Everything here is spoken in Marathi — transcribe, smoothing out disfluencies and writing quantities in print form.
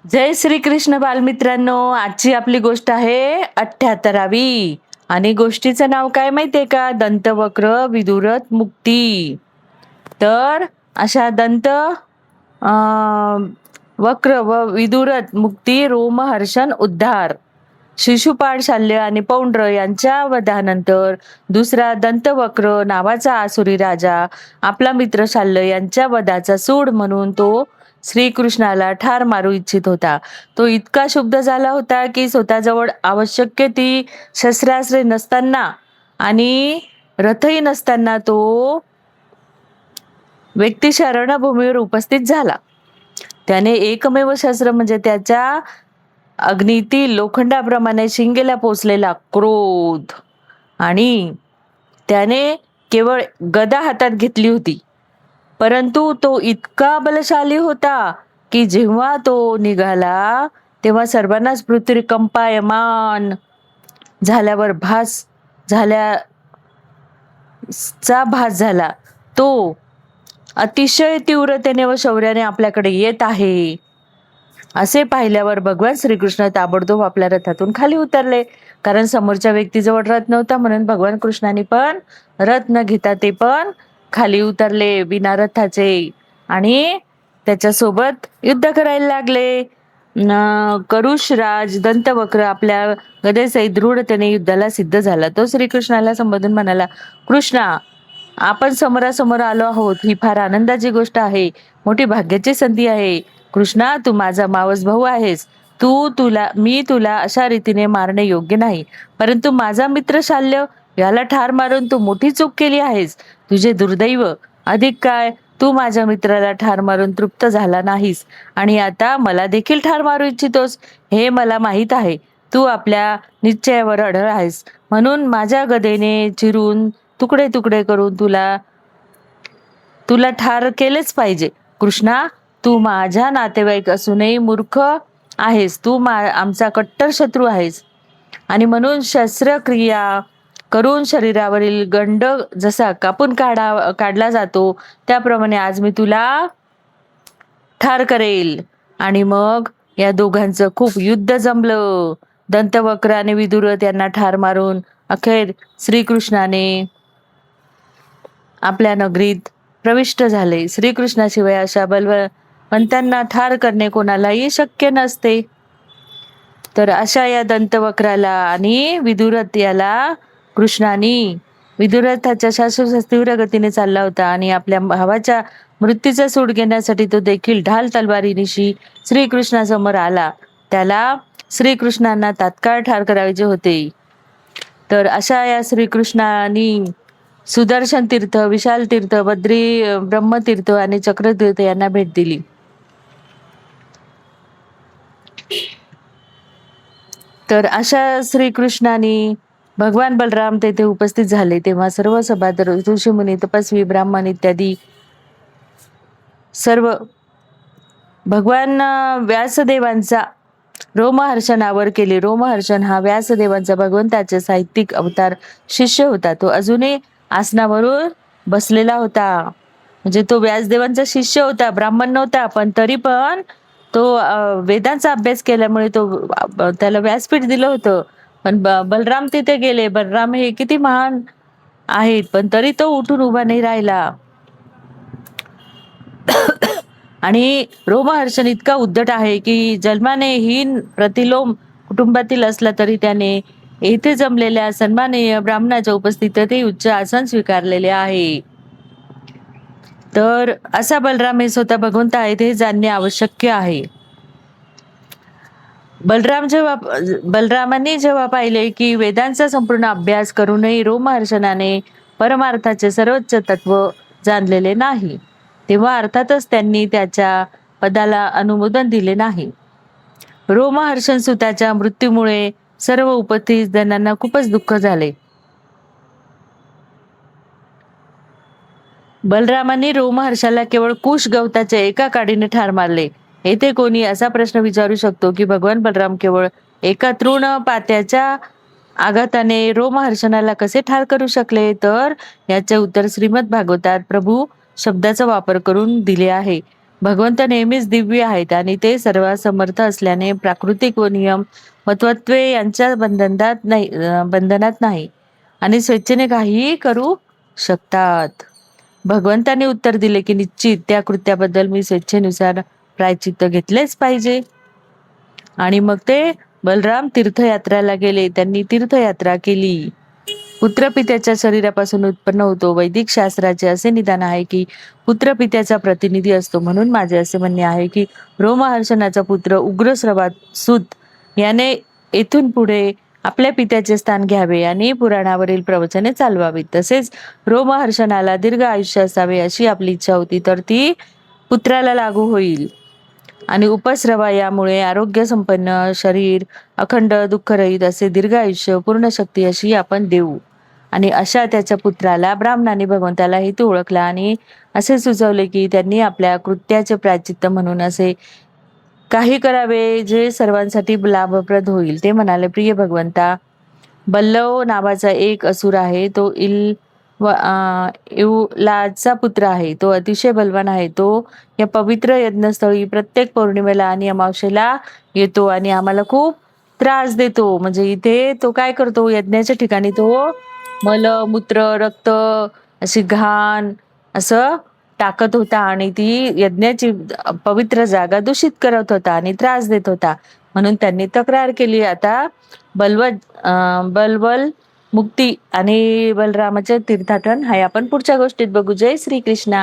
जय श्री कृष्ण बालमित्रांनो. आजची आपली गोष्ट आहे 78वी आणि गोष्टीचं नाव काय माहितीये का? दंतवक्र विदुरथ मुक्ती. तर अशा वक्र व विदुरथ मुक्ती रोमहर्षण उद्धार. शिशुपाळ शाल्य आणि पौंड्र यांच्या वधानंतर दुसरा दंतवक्र नावाचा आसुरी राजा आपला मित्र शाल्य यांच्या वधाचा सूड म्हणून तो श्रीकृष्णाला ठार मारू इच्छित होता. तो इतका शुद्ध झाला होता की स्वतःजवळ आवश्यक ती शस्त्रास्त्रे नसताना आणि रथही नसताना तो व्यक्तिशः रणभूमीवर उपस्थित झाला. त्याने एकमेव शस्त्र म्हणजे त्याच्या अग्नीतील लोखंडाप्रमाणे शिंगेला पोचलेला क्रोध, आणि त्याने केवळ गदा हातात घेतली होती. परंतु तो इतका बलशाली होता की जेव्हा तो निघाला तेव्हा सर्वांनाच पृथ्वी कंपायमान झाल्यावर भास झाला. तो अतिशय तीव्रतेने व शौर्याने आपल्याकडे येत आहे असे पाहिल्यावर भगवान श्रीकृष्ण ताबडतोब आपल्या रथातून खाली उतरले. कारण समोरच्या व्यक्तीजवळ रथ नव्हता, म्हणून भगवान कृष्णाने पण रथ न घेता ते पण खाली उतरले बिना रथाचे आणि त्याच्यासोबत युद्ध करायला लागले. करुष राज दंतवक्र आपल्या गदेसहित दृढतेने युद्धाला सिद्ध झाला. तो श्रीकृष्णाला संबोधून म्हणाला, कृष्णा, आपण समोरासमोर आलो आहोत. ही फार आनंदाची गोष्ट आहे, मोठी भाग्याची संधी आहे. कृष्णा, तू माझा मावस भाऊ आहेस. मी तुला अशा रीतीने मारणे योग्य नाही, परंतु माझा मित्र शाल्य याला ठार मारून तू मोठी चूक केली आहेस. तुझे दुर्दैव. अधिक काय, तू माझ्या मित्राला ठार मारून तृप्त झाला नाहीस आणि आता मला देखील ठार मारू इच्छितोस. हे मला माहीत आहे. तू आपल्या निश्चयावर अढळ आहेस, म्हणून माझ्या गदेने चिरून तुकडे तुकडे करून तुला ठार केलेच पाहिजे. कृष्णा, तू माझ्या नातेवाईक असूनही मूर्ख आहेस. तू आमचा कट्टर शत्रू आहेस आणि म्हणून शस्त्रक्रिया करून शरीरावरील गंड जसा कापून काढला जातो त्याप्रमाणे आज मी तुला ठार करेल. आणि मग या दोघांचं खूप युद्ध जमलं. दंतवक्र आणि विदुरथ यांना ठार मारून अखेर श्रीकृष्णाने आपल्या नगरीत प्रविष्ट झाले. श्रीकृष्णाशिवाय अशा बलवंतांना ठार करणे कोणालाही शक्य नसते. तर अशा या दंतवक्राला आणि विदुरथ याला विदुरथाच्या शाश्वत तीव्र गतीने चालला होता आणि आपल्या भावाच्या मृत्यूचा सूड घेण्यासाठी तो देखील ढाल तलवारीनिशी श्रीकृष्णासमोर आला. त्याला श्रीकृष्णांना तात्काळ ठार करायचे होते. तर अशा या श्रीकृष्णांनी सुदर्शन तीर्थ, विशाल तीर्थ, बद्री ब्रह्मतीर्थ आणि चक्रतीर्थ यांना भेट दिली. तर अशा श्रीकृष्णांनी भगवान बलराम तेथे उपस्थित झाले तेव्हा सर्व सभासद, ऋषीमुनी, तपस्वी, ब्राह्मण इत्यादी सर्व भगवान व्यासदेवांचा रोमहर्षणावर केले. रोमहर्षण हा व्यासदेवांचा भगवंताचे साहित्यिक अवतार शिष्य होता. तो अजूनही आसनावरून बसलेला होता. म्हणजे तो व्यासदेवांचा शिष्य होता, ब्राह्मण नव्हता, पण तरी पण तो वेदांचा अभ्यास केल्यामुळे त्याला व्यासपीठ दिलं होतं. पण बलराम तिथे गेले. बलराम हे किती महान आहेत, पण तरी तो उठून उभा नाही राहिला. आणि रोमहर्षण इतका उद्धट आहे की जन्माने हीन प्रतिलोम कुटुंबातील असला तरी त्याने येथे जमलेल्या सन्माननीय ब्राह्मणाच्या उपस्थितीतही उच्च आसन स्वीकारलेले आहे. तर असा बलराम हे स्वतः भगवंत आहेत हे जाणणे आवश्यक आहे. बलरामांनी जेव्हा पाहिले की वेदांचा संपूर्ण अभ्यास करूनही रोमहर्षणाने परमार्थाचे सर्वोच्च तत्व जाणलेले नाही, तेव्हा अर्थातच त्यांनी त्याच्या पदाला अनुमोदन दिले नाही. रोमहर्षण सुताच्या मृत्यूमुळे सर्व उपस्थित जणांना खूपच दुःख झाले. बलरामांनी रोमहर्षाला केवळ कुश गवताच्या एका काडीने ठार मारले. येथे कोणी असा प्रश्न विचारू शकतो की भगवान बलराम केवळ एका तृण पात्याच्या आघाताने रोमहर्षणाला कसे ठार करू शकले? तर याचे उत्तर श्रीमद भागवतात प्रभू शब्दाचा वापर करून दिले आहे. भगवंत नेहमीच दिव्य आहेत आणि ते सर्वसमर्थ असल्याने प्राकृतिक व नियम व तत्त्वे यांच्या बंधनात नाही आणि स्वेच्छेने काहीही करू शकतात. भगवंताने उत्तर दिले की निश्चित त्या कृत्याबद्दल मी स्वेच्छेनुसार प्रायचित्त घेतलेच पाहिजे. आणि मग ते बलराम तीर्थयात्रेला गेले. त्यांनी तीर्थयात्रा केली. पुत्र पित्याच्या शरीरापासून उत्पन्न होतो. वैदिक शास्त्राचे असे निदान आहे की पुत्र पित्याचा प्रतिनिधी असतो. म्हणून माझे असे म्हणणे आहे की रोमहर्षणाचा पुत्र उग्रश्रवात सूत याने येथून पुढे आपल्या पित्याचे स्थान घ्यावे आणि पुराणावरील प्रवचने चालवावीत. तसेच रोमहर्षणाला दीर्घ आयुष्य असावे अशी आपली इच्छा होती, तर ती पुत्राला लागू होईल. आणि उपस्रवा यामुळे आरोग्य संपन्न शरीर, अखंड दुःखरहित असे दीर्घ आयुष्य, पूर्ण शक्ती अशी आपण देऊ. आणि अशा त्याच्या पुत्राला ब्राह्मणाने भगवंताला हेतू ओळखला आणि असे सुचवले की त्यांनी आपल्या कृत्याचे प्रायचित्त म्हणून असे काही करावे जे सर्वांसाठी लाभप्रद होईल. ते म्हणाले, प्रिय भगवंता, बल्लव नावाचा एक असुर आहे. तो इवलाचा पुत्र आहे. तो अतिशय बलवान आहे. तो या पवित्र यज्ञस्थळी प्रत्येक पौर्णिमेला आणि अमावस्येला येतो आणि आम्हाला खूप त्रास देतो. म्हणजे इथे तो काय करतो, यज्ञाच्या ठिकाणी तो मल, मूत्र, रक्त, अशी घाण असं टाकत होता आणि ती यज्ञाची पवित्र जागा दूषित करत होता आणि त्रास देत होता. म्हणून त्यांनी तक्रार केली. आता बलवल मुक्ती आणि बलरामाचे तीर्थाटन हाय आपण पुढच्या गोष्टीत बघू. जय श्री कृष्णा.